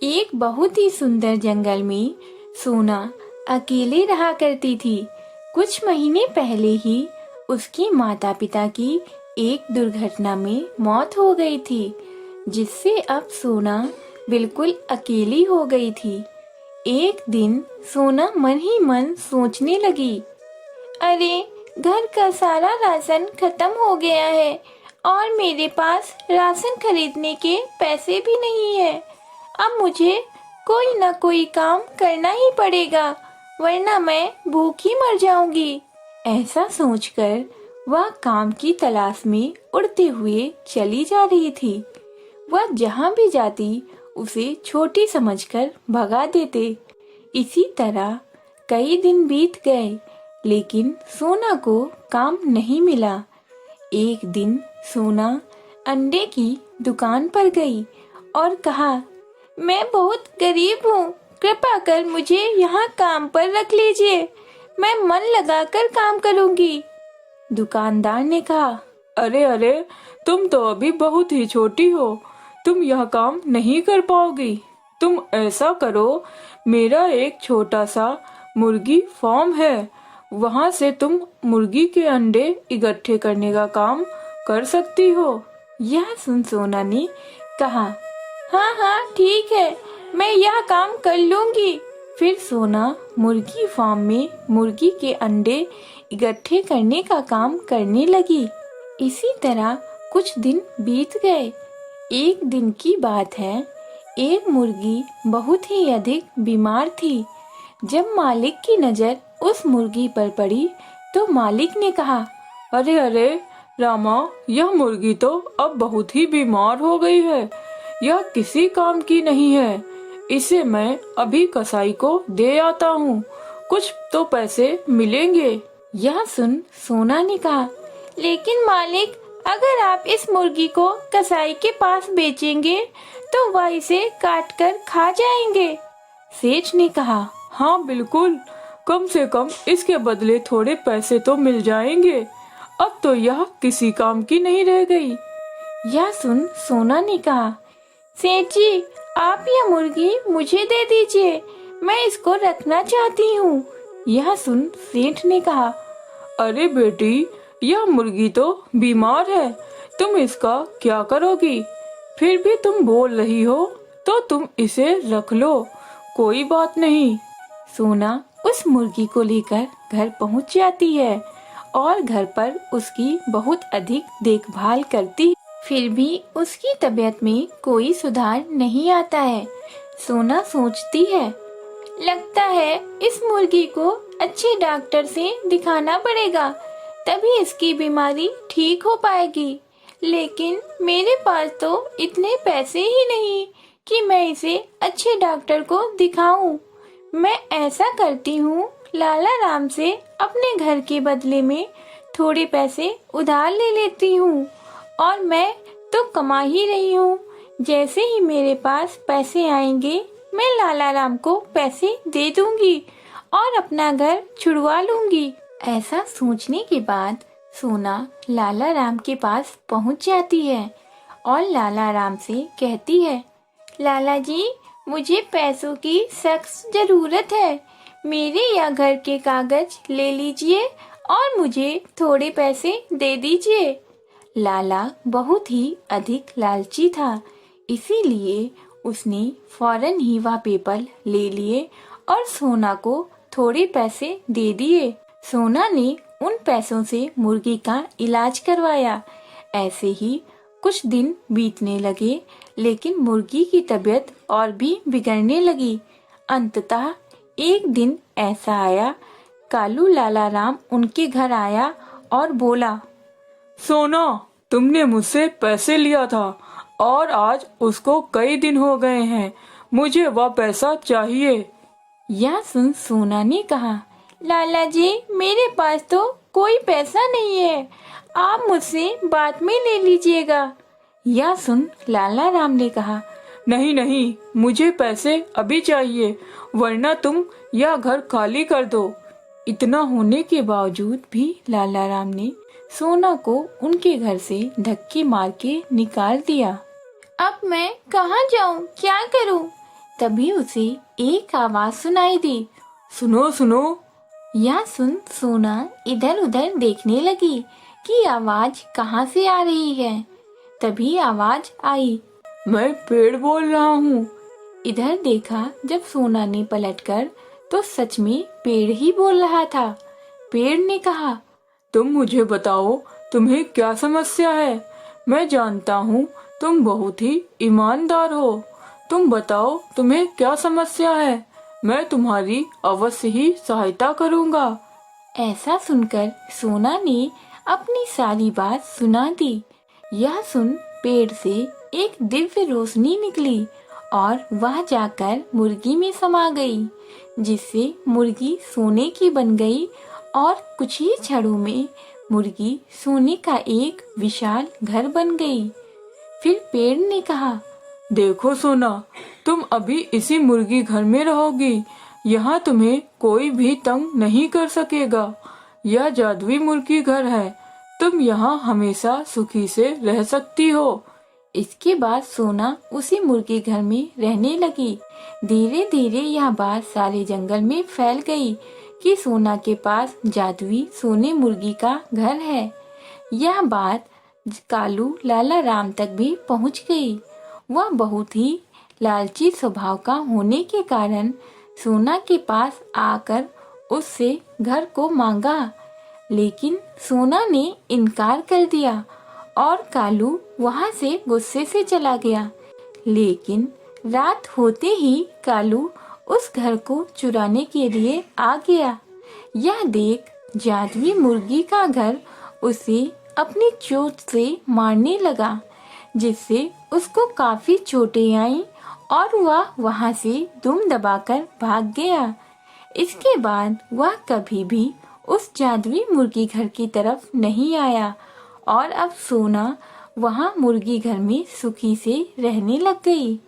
एक बहुत ही सुंदर जंगल में सोना अकेले रहा करती थी। कुछ महीने पहले ही उसके माता पिता की एक दुर्घटना में मौत हो गई थी, जिससे अब सोना बिल्कुल अकेली हो गई थी। एक दिन सोना मन ही मन सोचने लगी, अरे घर का सारा राशन खत्म हो गया है और मेरे पास राशन खरीदने के पैसे भी नहीं है। अब मुझे कोई ना कोई काम करना ही पड़ेगा, वरना मैं भूखी मर जाऊंगी। ऐसा सोचकर वह काम की तलाश में उड़ते हुए चली जा रही थी। वह जहाँ भी जाती उसे छोटी समझकर भगा देते। इसी तरह कई दिन बीत गए, लेकिन सोना को काम नहीं मिला। एक दिन सोना अंडे की दुकान पर गई और कहा, मैं बहुत गरीब हूँ, कृपा कर मुझे यहाँ काम पर रख लीजिए, मैं मन लगाकर काम करूँगी। दुकानदार ने कहा, अरे अरे, तुम तो अभी बहुत ही छोटी हो, तुम यह काम नहीं कर पाओगी। तुम ऐसा करो, मेरा एक छोटा सा मुर्गी फार्म है, वहाँ से तुम मुर्गी के अंडे इकट्ठे करने का काम कर सकती हो। यह सुन सोना ने कहा, हाँ हाँ ठीक है, मैं यह काम कर लूंगी। फिर सोना मुर्गी फार्म में मुर्गी के अंडे इकट्ठे करने का काम करने लगी। इसी तरह कुछ दिन बीत गए। एक दिन की बात है, एक मुर्गी बहुत ही अधिक बीमार थी। जब मालिक की नजर उस मुर्गी पर पड़ी तो मालिक ने कहा, अरे अरे रामा, यह मुर्गी तो अब बहुत ही बीमार हो गई है, यह किसी काम की नहीं है, इसे मैं अभी कसाई को दे आता हूँ, कुछ तो पैसे मिलेंगे। यह सुन सोना ने कहा, लेकिन मालिक, अगर आप इस मुर्गी को कसाई के पास बेचेंगे तो वह इसे काट कर खा जाएंगे। सेठ ने कहा, हाँ बिल्कुल, कम से कम इसके बदले थोड़े पैसे तो मिल जाएंगे, अब तो यह किसी काम की नहीं रह गई। यह सुन सोना ने कहा, सेठ जी, आप यह मुर्गी मुझे दे दीजिए, मैं इसको रखना चाहती हूँ। यह सुन सेठ ने कहा, अरे बेटी, यह मुर्गी तो बीमार है, तुम इसका क्या करोगी? फिर भी तुम बोल रही हो तो तुम इसे रख लो, कोई बात नहीं। सोना उस मुर्गी को लेकर घर पहुँच जाती है और घर पर उसकी बहुत अधिक देखभाल करती। फिर भी उसकी तबीयत में कोई सुधार नहीं आता है। सोना सोचती है, लगता है इस मुर्गी को अच्छे डॉक्टर से दिखाना पड़ेगा, तभी इसकी बीमारी ठीक हो पाएगी। लेकिन मेरे पास तो इतने पैसे ही नहीं कि मैं इसे अच्छे डॉक्टर को दिखाऊं। मैं ऐसा करती हूँ, लाला राम से अपने घर के बदले में थोड़े पैसे उधार ले लेती हूँ, और मैं तो कमा ही रही हूँ। जैसे ही मेरे पास पैसे आएंगे, मैं लाला राम को पैसे दे दूंगी और अपना घर छुड़वा लूंगी। ऐसा सोचने के बाद सोना लाला राम के पास पहुँच जाती है और लाला राम से कहती है, लाला जी, मुझे पैसों की सख्त जरूरत है, मेरे या घर के कागज ले लीजिए और मुझे थोड़े पैसे दे दीजिए। लाला बहुत ही अधिक लालची था, इसीलिए उसने फौरन ही वह पेपर ले लिए और सोना को थोड़े पैसे दे दिए। सोना ने उन पैसों से मुर्गी का इलाज करवाया। ऐसे ही कुछ दिन बीतने लगे, लेकिन मुर्गी की तबीयत और भी बिगड़ने लगी। अंततः एक दिन ऐसा आया, कालू लाला राम उनके घर आया और बोला, सोना, तुमने मुझसे पैसे लिया था और आज उसको कई दिन हो गए हैं, मुझे वह पैसा चाहिए। यह सुन सोना ने कहा, लाला जी, मेरे पास तो कोई पैसा नहीं है, आप मुझसे बाद में ले लीजिएगा। यह सुन लाला राम ने कहा, नहीं नहीं, मुझे पैसे अभी चाहिए, वरना तुम यह घर खाली कर दो। इतना होने के बावजूद भी लाला राम ने सोना को उनके घर से धक्के मार के निकाल दिया। अब मैं कहाँ जाऊँ, क्या करूँ? तभी उसे एक आवाज सुनाई दी। सुनो सुनो। यह सुन सोना इधर उधर देखने लगी कि आवाज कहाँ से आ रही है। तभी आवाज आई, मैं पेड़ बोल रहा हूँ। इधर देखा जब सोना ने पलटकर तो सच में पेड़ ही बोल रहा था। पेड़ ने कहा, तुम मुझे बताओ, तुम्हें क्या समस्या है? मैं जानता हूँ तुम बहुत ही ईमानदार हो। तुम बताओ तुम्हें क्या समस्या है, मैं तुम्हारी अवश्य ही सहायता करूँगा। ऐसा सुनकर सोना ने अपनी सारी बात सुना दी। यह सुन पेड़ से एक दिव्य रोशनी निकली और वह जाकर मुर्गी में समा गई, जिससे मुर्गी सोने की बन गई और कुछ ही क्षणों में मुर्गी सोने का एक विशाल घर बन गई। फिर पेड़ ने कहा, देखो सोना, तुम अभी इसी मुर्गी घर में रहोगी। यहाँ तुम्हें कोई भी तंग नहीं कर सकेगा। यह जादुई मुर्गी घर है, तुम यहाँ हमेशा सुखी से रह सकती हो। इसके बाद सोना उसी मुर्गी घर में रहने लगी। धीरे धीरे यह बात सारे जंगल में फैल गई कि सोना के पास जादुई सोने मुर्गी का घर है। यह बात कालू लाला राम तक भी पहुंच गई। वह बहुत ही लालची स्वभाव का होने के कारण सोना के पास आकर उससे घर को मांगा, लेकिन सोना ने इनकार कर दिया और कालू वहां से गुस्से से चला गया। लेकिन रात होते ही कालू उस घर को चुराने के लिए आ गया। यह देख जादुई मुर्गी का घर उसे अपनी चोट से मारने लगा, जिससे उसको काफी चोटें आईं और वह वहां से दुम दबाकर भाग गया। इसके बाद वह कभी भी उस जादुई मुर्गी घर की तरफ नहीं आया और अब सोना वहां मुर्गी घर में सुखी से रहने लग गई।